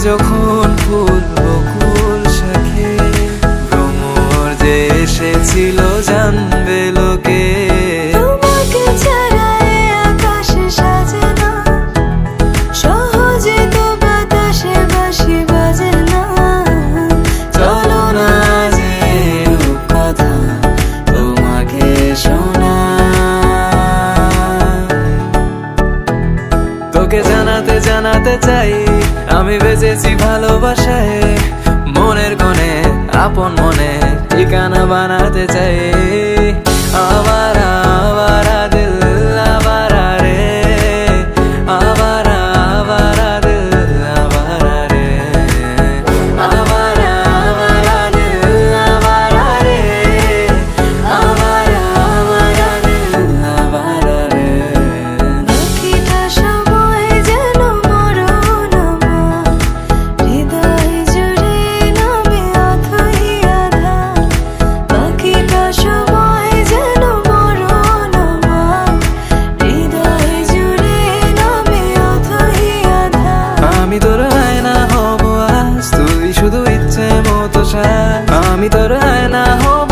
যখন ফুল বকুল শাখে ভ্রমর যে এসেছিল জানবে লোকে। তোমাকে ছাড়া আকাশে সাজে না, সহজে তো বাতাসে বাঁশি বাজে না। চলো না যে কথা তোমাকে শোনা, তোকে জানাতে জানাতে চাই আমি বেঁচেছি ভালোবাসায়। মনের কোণে আপন মনে ঠিকানা বানাতে চাই। আবারা আবারা দিল আবারা রে, আবারা আবারা দিল আবারা রে, আবারা আবারা দিল আবারা রে, আবারা আবারা দিল আবারা রে। বাকিটা সময় যেন মরণ আমার, হৃদয় জুড়ে নামে অথই আধার। বাকিটা সময় যেন মরণ আমার, হৃদয় জুড়ে নামে অথই আধার। আমি তোর আয়না হব আজ, তুই শুধু ইচ্ছে মতো সাজ। আমি তোর আয়না হব